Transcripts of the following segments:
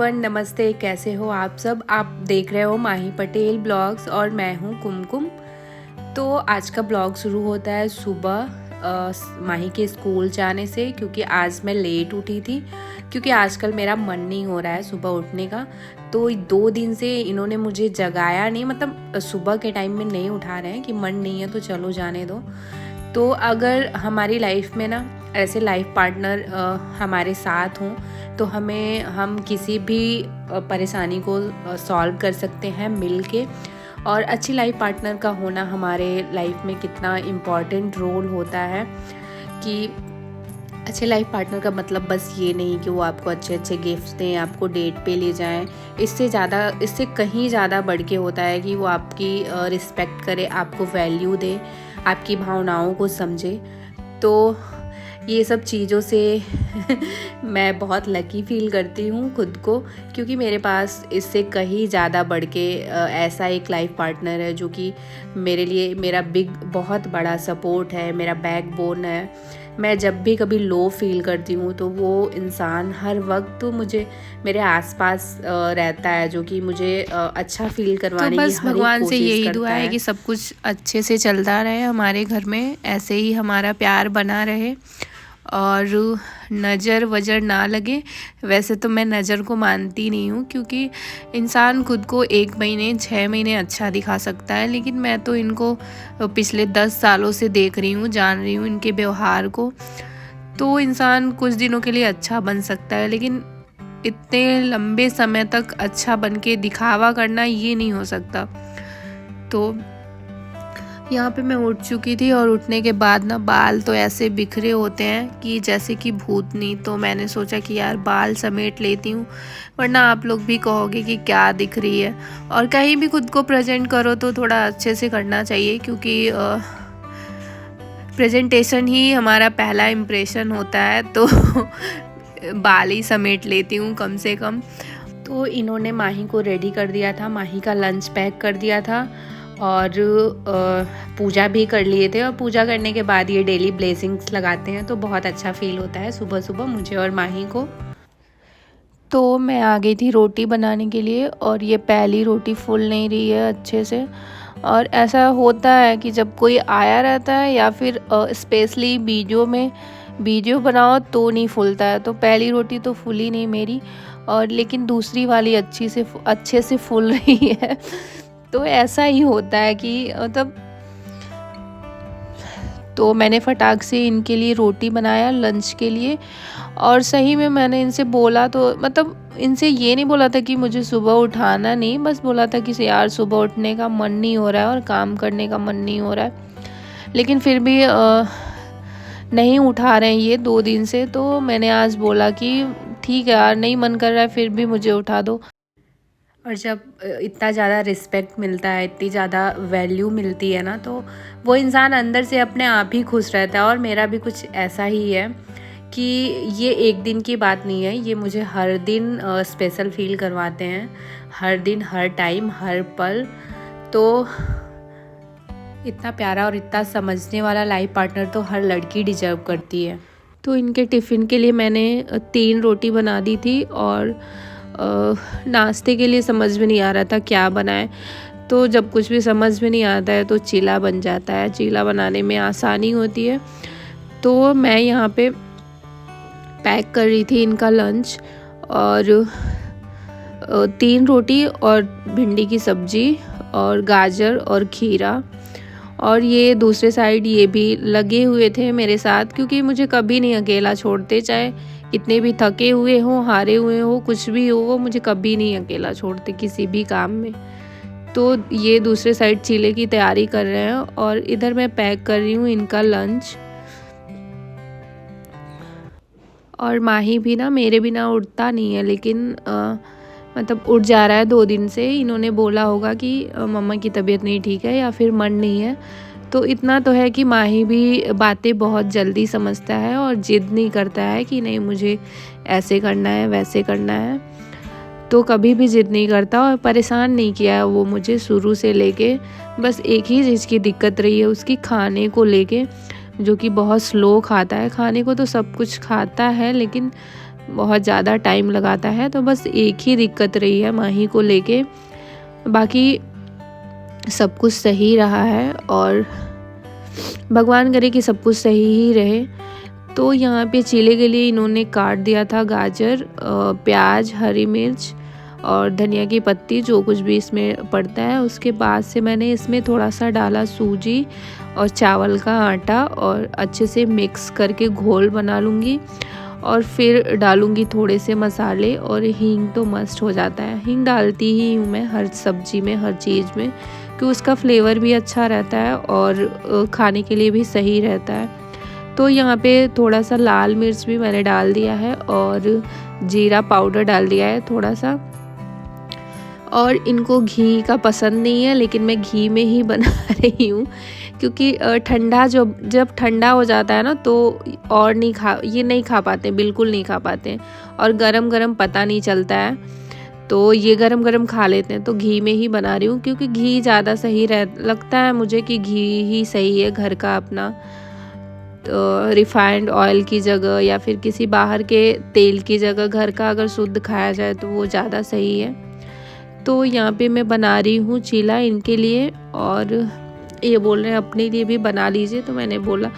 Everyone, नमस्ते। कैसे हो आप सब? आप देख रहे हो माही पटेल ब्लॉग्स और मैं हूँ कुमकुम। तो आज का ब्लॉग शुरू होता है सुबह माही के स्कूल जाने से, क्योंकि आज मैं लेट उठी थी, क्योंकि आजकल मेरा मन नहीं हो रहा है सुबह उठने का। तो 2 दिन से इन्होंने मुझे जगाया नहीं, मतलब सुबह के टाइम में नहीं उठा रहे हैं कि मन नहीं है तो चलो जाने दो। तो अगर हमारी लाइफ में ना ऐसे लाइफ पार्टनर हमारे साथ हों तो हम किसी भी परेशानी को सॉल्व कर सकते हैं मिल के। और अच्छी लाइफ पार्टनर का होना हमारे लाइफ में कितना इम्पॉर्टेंट रोल होता है कि अच्छे लाइफ पार्टनर का मतलब बस ये नहीं कि वो आपको अच्छे अच्छे गिफ्ट्स दें, आपको डेट पे ले जाएं। इससे कहीं ज़्यादा बढ़ के होता है कि वो आपकी रिस्पेक्ट करे, आपको वैल्यू दे, आपकी भावनाओं को समझे। तो ये सब चीज़ों से मैं बहुत लकी फील करती हूँ खुद को, क्योंकि मेरे पास इससे कहीं ज़्यादा बढ़ के ऐसा एक लाइफ पार्टनर है जो कि मेरे लिए मेरा बहुत बड़ा सपोर्ट है, मेरा बैकबोन है। मैं जब भी कभी लो फील करती हूँ तो वो इंसान हर वक्त मुझे मेरे आसपास रहता है, जो कि मुझे अच्छा फील करवाने की हर एक कोशिश करता है। तो बस भगवान से यही दुआ है कि सब कुछ अच्छे से चलता रहे हमारे घर में, ऐसे ही हमारा प्यार बना रहे और नज़र वजर ना लगे। वैसे तो मैं नज़र को मानती नहीं हूँ, क्योंकि इंसान खुद को 1 महीने 6 महीने अच्छा दिखा सकता है, लेकिन मैं तो इनको पिछले 10 सालों से देख रही हूँ, जान रही हूँ इनके व्यवहार को। तो इंसान कुछ दिनों के लिए अच्छा बन सकता है, लेकिन इतने लंबे समय तक अच्छा बन के दिखावा करना ये नहीं हो सकता। तो यहाँ पे मैं उठ चुकी थी और उठने के बाद ना बाल तो ऐसे बिखरे होते हैं कि जैसे कि भूतनी। तो मैंने सोचा कि यार बाल समेट लेती हूँ, वरना आप लोग भी कहोगे कि क्या दिख रही है। और कहीं भी खुद को प्रेजेंट करो तो थोड़ा अच्छे से करना चाहिए, क्योंकि प्रेजेंटेशन ही हमारा पहला इम्प्रेशन होता है। तो बाल ही समेट लेती हूँ कम से कम। तो इन्होंने माही को रेडी कर दिया था, माही का लंच पैक कर दिया था और पूजा भी कर लिए थे। और पूजा करने के बाद ये डेली ब्लेसिंग्स लगाते हैं, तो बहुत अच्छा फील होता है सुबह सुबह मुझे और माही को। तो मैं आ गई थी रोटी बनाने के लिए, और ये पहली रोटी फूल नहीं रही है अच्छे से। और ऐसा होता है कि जब कोई आया रहता है या फिर स्पेशली वीडियो बनाओ तो नहीं फूलता है। तो पहली रोटी तो फूली नहीं मेरी, और लेकिन दूसरी वाली अच्छे से फूल रही है। तो ऐसा ही होता है कि मतलब, तो मैंने फटाक से इनके लिए रोटी बनाया लंच के लिए। और सही में मैंने इनसे बोला, तो मतलब इनसे ये नहीं बोला था कि मुझे सुबह उठाना नहीं, बस बोला था कि यार सुबह उठने का मन नहीं हो रहा है और काम करने का मन नहीं हो रहा है। लेकिन फिर भी नहीं उठा रहे हैं ये 2 दिन से। तो मैंने आज बोला कि ठीक है यार, नहीं मन कर रहा है, फिर भी मुझे उठा दो। और जब इतना ज़्यादा रिस्पेक्ट मिलता है, इतनी ज़्यादा वैल्यू मिलती है ना, तो वो इंसान अंदर से अपने आप ही खुश रहता है। और मेरा भी कुछ ऐसा ही है कि ये एक दिन की बात नहीं है, ये मुझे हर दिन स्पेशल फील करवाते हैं, हर दिन, हर टाइम, हर पल। तो इतना प्यारा और इतना समझने वाला लाइफ पार्टनर तो हर लड़की डिजर्व करती है। तो इनके टिफ़िन के लिए मैंने 3 रोटी बना दी थी, और नाश्ते के लिए समझ में नहीं आ रहा था क्या बनाए। तो जब कुछ भी समझ में नहीं आता है तो चीला बन जाता है, चीला बनाने में आसानी होती है। तो मैं यहाँ पे पैक कर रही थी इनका लंच, और 3 रोटी और भिंडी की सब्जी और गाजर और खीरा। और ये दूसरे साइड ये भी लगे हुए थे मेरे साथ, क्योंकि मुझे कभी नहीं अकेला छोड़ते, चाहे कितने भी थके हुए हों, हारे हुए हो, कुछ भी हो, वो मुझे कभी नहीं अकेला छोड़ते किसी भी काम में। तो ये दूसरे साइड चीले की तैयारी कर रहे हैं, और इधर मैं पैक कर रही हूँ इनका लंच। और माही भी ना मेरे बिना उठता नहीं है, लेकिन मतलब उठ जा रहा है 2 दिन से। इन्होंने बोला होगा कि मम्मा की तबीयत नहीं ठीक है या फिर मन नहीं है। तो इतना तो है कि माही भी बातें बहुत जल्दी समझता है और जिद नहीं करता है कि नहीं मुझे ऐसे करना है वैसे करना है। तो कभी भी जिद नहीं करता, और परेशान नहीं किया है वो मुझे शुरू से लेके। बस एक ही चीज़ की दिक्कत रही है उसकी, खाने को लेके, जो कि बहुत स्लो खाता है। खाने को तो सब कुछ खाता है, लेकिन बहुत ज़्यादा टाइम लगाता है। तो बस एक ही दिक्कत रही है माही को लेके, बाकी सब कुछ सही रहा है और भगवान करे कि सब कुछ सही ही रहे। तो यहाँ पे चीले के लिए इन्होंने काट दिया था गाजर, प्याज, हरी मिर्च और धनिया की पत्ती, जो कुछ भी इसमें पड़ता है। उसके बाद से मैंने इसमें थोड़ा सा डाला सूजी और चावल का आटा और अच्छे से मिक्स करके घोल बना लूँगी और फिर डालूँगी थोड़े से मसाले। और हींग तो मस्ट हो जाता है, हींग डालती ही हूँ मैं हर सब्जी में, हर चीज़ में, कि उसका फ्लेवर भी अच्छा रहता है और खाने के लिए भी सही रहता है। तो यहाँ पे थोड़ा सा लाल मिर्च भी मैंने डाल दिया है और जीरा पाउडर डाल दिया है थोड़ा सा। और इनको घी का पसंद नहीं है, लेकिन मैं घी में ही बना रही हूँ, क्योंकि ठंडा जब ठंडा हो जाता है ना तो और नहीं खा पाते, बिल्कुल नहीं खा पाते। और गरम गरम पता नहीं चलता है, तो ये गरम गरम खा लेते हैं। तो घी में ही बना रही हूँ, क्योंकि घी ज़्यादा सही लगता है मुझे, कि घी ही सही है घर का अपना। तो रिफाइंड ऑयल की जगह या फिर किसी बाहर के तेल की जगह घर का अगर शुद्ध खाया जाए तो वो ज़्यादा सही है। तो यहाँ पे मैं बना रही हूँ चीला इनके लिए, और ये बोल रहे हैं अपने लिए भी बना लीजिए। तो मैंने बोला,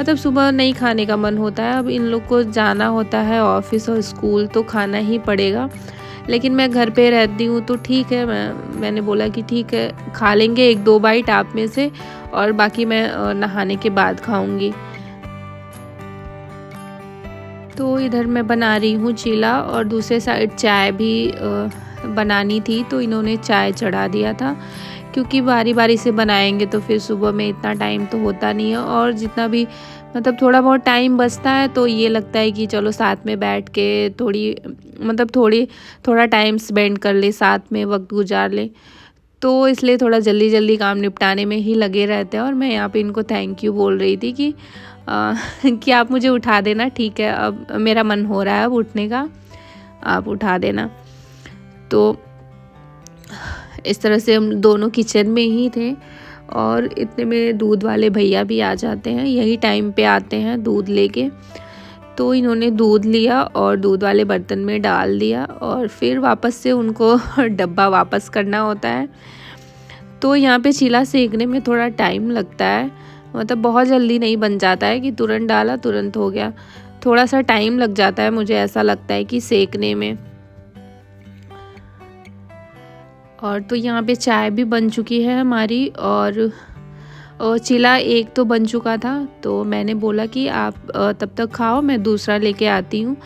मतलब सुबह नहीं खाने का मन होता है, अब इन लोग को जाना होता है ऑफिस और स्कूल, तो खाना ही पड़ेगा। लेकिन मैं घर पे रहती हूँ तो ठीक है, मैंने बोला कि ठीक है, खा लेंगे 1-2 बाइट आप में से, और बाकी मैं नहाने के बाद खाऊंगी। तो इधर मैं बना रही हूँ चीला, और दूसरे साइड चाय भी बनानी थी, तो इन्होंने चाय चढ़ा दिया था, क्योंकि बारी बारी से बनाएंगे तो फिर सुबह में इतना टाइम तो होता नहीं है। और जितना भी मतलब थोड़ा बहुत टाइम बचता है तो ये लगता है कि चलो साथ में बैठ के थोड़ा टाइम स्पेंड कर ले, साथ में वक्त गुजार ले। तो इसलिए थोड़ा जल्दी जल्दी काम निपटाने में ही लगे रहते हैं। और मैं यहाँ पे इनको थैंक यू बोल रही थी कि कि आप मुझे उठा देना, ठीक है, अब मेरा मन हो रहा है अब उठने का, आप उठा देना। तो इस तरह से हम दोनों किचन में ही थे, और इतने में दूध वाले भैया भी आ जाते हैं, यही टाइम पे आते हैं दूध लेके। तो इन्होंने दूध लिया और दूध वाले बर्तन में डाल दिया, और फिर वापस से उनको डब्बा वापस करना होता है। तो यहाँ पे चीला सेकने में थोड़ा टाइम लगता है, मतलब बहुत जल्दी नहीं बन जाता है कि तुरंत डाला तुरंत हो गया, थोड़ा सा टाइम लग जाता है, मुझे ऐसा लगता है कि सेकने में। और तो यहाँ पे चाय भी बन चुकी है हमारी, और चीला एक तो बन चुका था, तो मैंने बोला कि आप तब तक खाओ, मैं दूसरा लेके आती हूँ।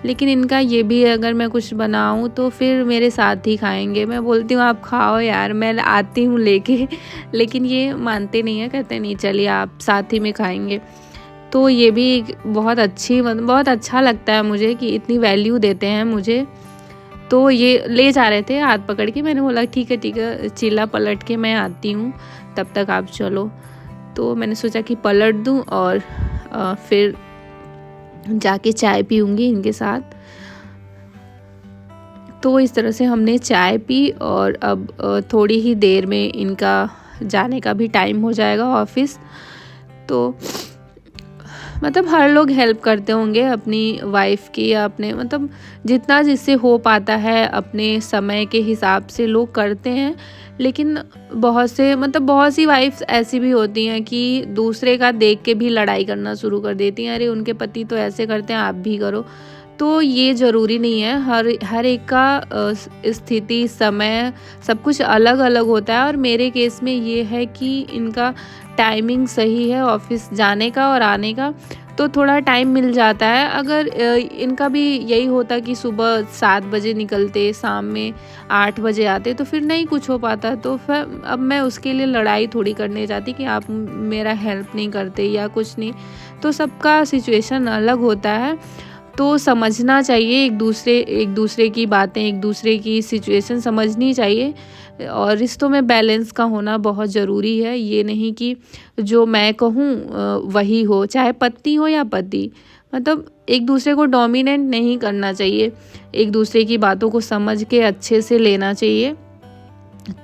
लेकिन इनका ये भी है, अगर मैं कुछ बनाऊँ तो फिर मेरे साथ ही खाएंगे। मैं बोलती हूँ आप खाओ यार, मैं आती हूँ लेके, लेकिन ये मानते नहीं है, कहते नहीं चलिए आप साथ ही में खाएंगे। तो ये भी बहुत अच्छा लगता है मुझे कि इतनी वैल्यू देते हैं मुझे। तो ये ले जा रहे थे हाथ पकड़ के, मैंने बोला ठीक है चीला पलट के मैं आती हूँ, तब तक आप चलो। तो मैंने सोचा कि पलट दूँ और फिर जाके चाय पीऊँगी इनके साथ। तो इस तरह से हमने चाय पी, और अब थोड़ी ही देर में इनका जाने का भी टाइम हो जाएगा ऑफिस। तो मतलब हर लोग हेल्प करते होंगे अपनी वाइफ की, या अपने मतलब जितना जिससे हो पाता है अपने समय के हिसाब से लोग करते हैं। लेकिन बहुत सी वाइफ्स ऐसी भी होती हैं कि दूसरे का देख के भी लड़ाई करना शुरू कर देती हैं, अरे उनके पति तो ऐसे करते हैं आप भी करो। तो ये ज़रूरी नहीं है, हर एक का स्थिति, समय सब कुछ अलग अलग होता है। और मेरे केस में ये है कि इनका टाइमिंग सही है ऑफिस जाने का और आने का, तो थोड़ा टाइम मिल जाता है। अगर इनका भी यही होता कि सुबह 7 बजे निकलते, शाम में 8 बजे आते, तो फिर नहीं कुछ हो पाता। तो फिर अब मैं उसके लिए लड़ाई थोड़ी करने जाती कि आप मेरा हेल्प नहीं करते या कुछ नहीं। तो सबका सिचुएशन अलग होता है, तो समझना चाहिए एक दूसरे की बातें, एक दूसरे की सिचुएशन समझनी चाहिए। और रिश्तों में बैलेंस का होना बहुत ज़रूरी है। ये नहीं कि जो मैं कहूँ वही हो, चाहे पत्नी हो या पति, मतलब एक दूसरे को डोमिनेट नहीं करना चाहिए, एक दूसरे की बातों को समझ के अच्छे से लेना चाहिए।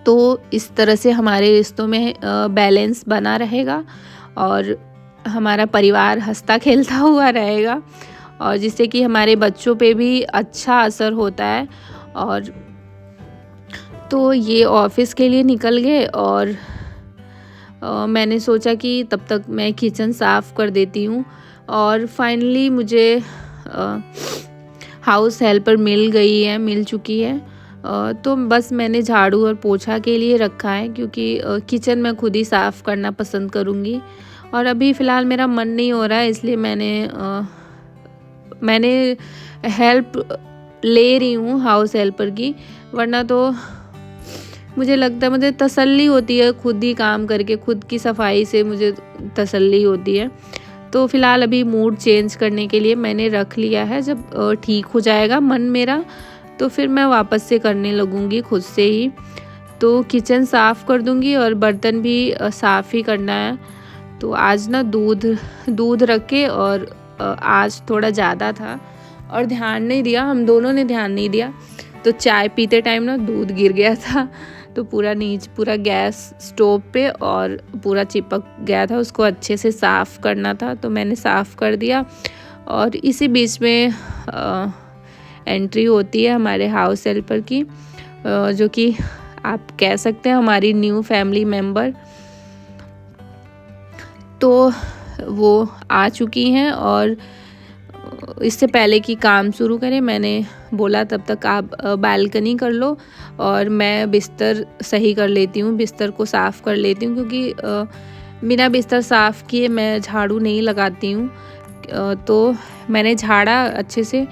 तो इस तरह से हमारे रिश्तों में बैलेंस बना रहेगा और हमारा परिवार हंसता खेलता हुआ रहेगा। और जिससे कि हमारे बच्चों पे भी अच्छा असर होता है। और तो ये ऑफिस के लिए निकल गए और मैंने सोचा कि तब तक मैं किचन साफ़ कर देती हूँ। और फाइनली मुझे हाउस हेल्पर मिल चुकी है। तो बस मैंने झाड़ू और पोछा के लिए रखा है, क्योंकि किचन मैं खुद ही साफ़ करना पसंद करूँगी। और अभी फ़िलहाल मेरा मन नहीं हो रहा है, इसलिए मैंने हेल्प ले रही हूँ हाउस हेल्पर की। वरना तो मुझे लगता है, मुझे तसल्ली होती है खुद ही काम करके, खुद की सफाई से मुझे तसल्ली होती है। तो फ़िलहाल अभी मूड चेंज करने के लिए मैंने रख लिया है। जब ठीक हो जाएगा मन मेरा, तो फिर मैं वापस से करने लगूँगी खुद से ही। तो किचन साफ़ कर दूँगी और बर्तन भी साफ़ ही करना है। तो आज ना दूध रखे और आज थोड़ा ज़्यादा था और ध्यान नहीं दिया, हम दोनों ने ध्यान नहीं दिया। तो चाय पीते टाइम ना दूध गिर गया था, तो पूरा गैस स्टोव पे और पूरा चिपक गया था। उसको अच्छे से साफ़ करना था, तो मैंने साफ़ कर दिया। और इसी बीच में एंट्री होती है हमारे हाउस हेल्पर की, जो कि आप कह सकते हैं हमारी न्यू फैमिली मेम्बर। तो वो आ चुकी हैं और इससे पहले कि काम शुरू करें, मैंने बोला तब तक आप बालकनी कर लो और मैं बिस्तर सही कर लेती हूँ, बिस्तर को साफ़ कर लेती हूँ, क्योंकि बिना बिस्तर साफ़ किए मैं झाड़ू नहीं लगाती हूँ। तो मैंने झाड़ा अच्छे से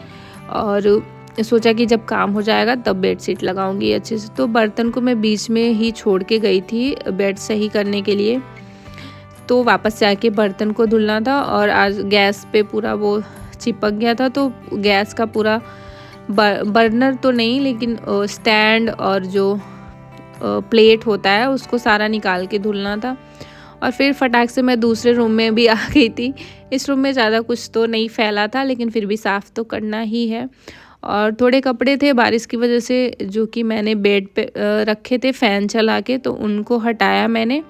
और सोचा कि जब काम हो जाएगा तब बेडशीट लगाऊंगी अच्छे से। तो बर्तन को मैं बीच में ही छोड़ के गई थी बेड सही करने के लिए, तो वापस जाके बर्तन को धुलना था। और आज गैस पे पूरा वो चिपक गया था, तो गैस का पूरा बर्नर तो नहीं, लेकिन स्टैंड और जो प्लेट होता है उसको सारा निकाल के धुलना था। और फिर फटाक से मैं दूसरे रूम में भी आ गई थी। इस रूम में ज़्यादा कुछ तो नहीं फैला था, लेकिन फिर भी साफ़ तो करना ही है। और थोड़े कपड़े थे बारिश की वजह से, जो कि मैंने बेड पे रखे थे फ़ैन चला के, तो उनको हटाया मैंने।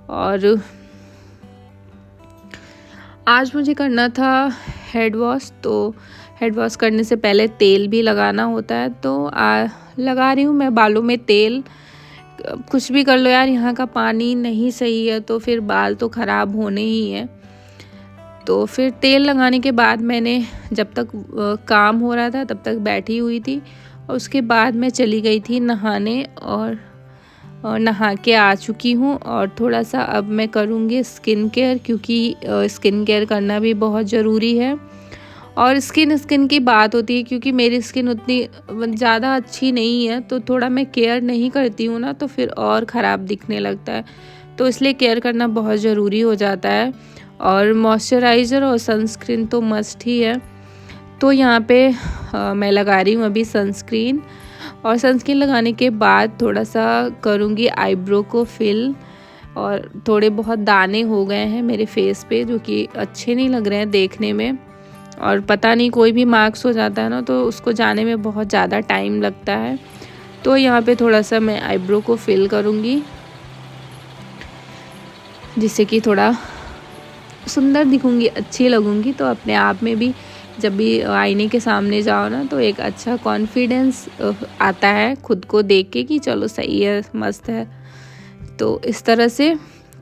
और आज मुझे करना था हेड वॉश, तो हेड वॉश करने से पहले तेल भी लगाना होता है, तो लगा रही हूँ मैं बालों में तेल। कुछ भी कर लो यार, यहाँ का पानी नहीं सही है तो फिर बाल तो ख़राब होने ही है। तो फिर तेल लगाने के बाद मैंने, जब तक काम हो रहा था तब तक बैठी हुई थी, और उसके बाद मैं चली गई थी नहाने और नहा के आ चुकी हूँ। और थोड़ा सा अब मैं करूँगी स्किन केयर, क्योंकि स्किन केयर करना भी बहुत ज़रूरी है। और स्किन की बात होती है, क्योंकि मेरी स्किन उतनी ज़्यादा अच्छी नहीं है, तो थोड़ा मैं केयर नहीं करती हूँ ना, तो फिर और ख़राब दिखने लगता है। तो इसलिए केयर करना बहुत ज़रूरी हो जाता है। और मॉइस्चराइज़र और सनस्क्रीन तो मस्ट ही है। तो यहाँ पे मैं लगा रही हूँ अभी सनस्क्रीन, और सनस्क्रीन लगाने के बाद थोड़ा सा करूँगी आईब्रो को फिल। और थोड़े बहुत दाने हो गए हैं मेरे फेस पे, जो कि अच्छे नहीं लग रहे हैं देखने में। और पता नहीं, कोई भी मार्क्स हो जाता है ना, तो उसको जाने में बहुत ज़्यादा टाइम लगता है। तो यहाँ पे थोड़ा सा मैं आईब्रो को फिल करूँगी, जिससे कि थोड़ा सुंदर दिखूँगी, अच्छी लगूँगी। तो अपने आप में भी जब भी आईने के सामने जाओ ना, तो एक अच्छा कॉन्फिडेंस आता है खुद को देख के कि चलो सही है, मस्त है। तो इस तरह से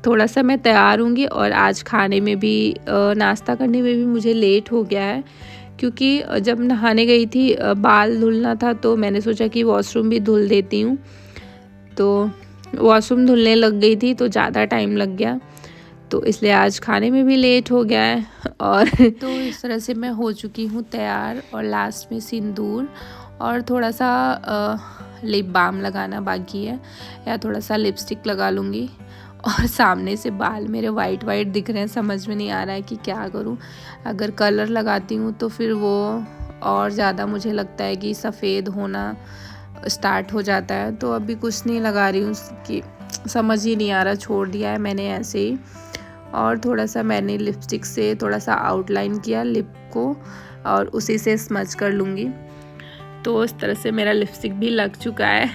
थोड़ा सा मैं तैयार होंगी। और आज खाने में भी, नाश्ता करने में भी मुझे लेट हो गया है, क्योंकि जब नहाने गई थी बाल धुलना था, तो मैंने सोचा कि वॉशरूम भी धुल देती हूँ। तो वॉशरूम धुलने लग गई थी तो ज़्यादा टाइम लग गया, तो इसलिए आज खाने में भी लेट हो गया है। और तो इस तरह से मैं हो चुकी हूँ तैयार। और लास्ट में सिंदूर और थोड़ा सा लिप बाम लगाना बाकी है, या थोड़ा सा लिपस्टिक लगा लूँगी। और सामने से बाल मेरे वाइट दिख रहे हैं, समझ में नहीं आ रहा है कि क्या करूँ। अगर कलर लगाती हूँ तो फिर वो और ज़्यादा मुझे लगता है कि सफ़ेद होना स्टार्ट हो जाता है। तो अभी कुछ नहीं लगा रही हूँ, कि समझ ही नहीं आ रहा, छोड़ दिया है मैंने ऐसे ही। और थोड़ा सा मैंने लिपस्टिक से थोड़ा सा आउटलाइन किया लिप को, और उसी से स्मच कर लूँगी। तो इस तरह से मेरा लिपस्टिक भी लग चुका है।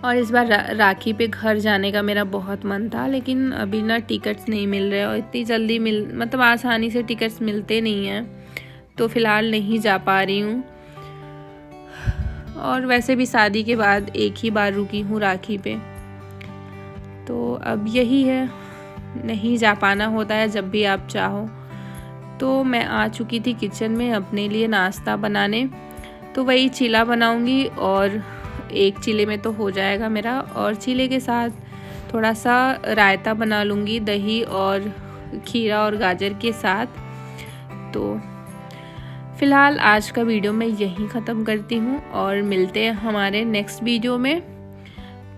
और इस बार राखी पे घर जाने का मेरा बहुत मन था, लेकिन अभी ना टिकट्स नहीं मिल रहे और इतनी जल्दी मतलब आसानी से टिकट्स मिलते नहीं हैं, तो फ़िलहाल नहीं जा पा रही हूँ। और वैसे भी शादी के बाद एक ही बार रुकी हूँ राखी पे, तो अब यही है, नहीं जा पाना होता है जब भी आप चाहो। तो मैं आ चुकी थी किचन में अपने लिए नाश्ता बनाने, तो वही चीला बनाऊंगी और एक चीले में तो हो जाएगा मेरा, और चीले के साथ थोड़ा सा रायता बना लूँगी दही और खीरा और गाजर के साथ। तो फ़िलहाल आज का वीडियो मैं यहीं ख़त्म करती हूँ और मिलते हैं हमारे नेक्स्ट वीडियो में।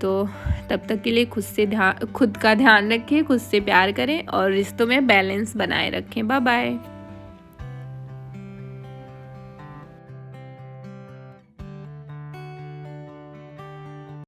तो तब तक के लिए खुद का ध्यान रखें, खुद से प्यार करें और रिश्तों में बैलेंस बनाए रखें। Bye bye.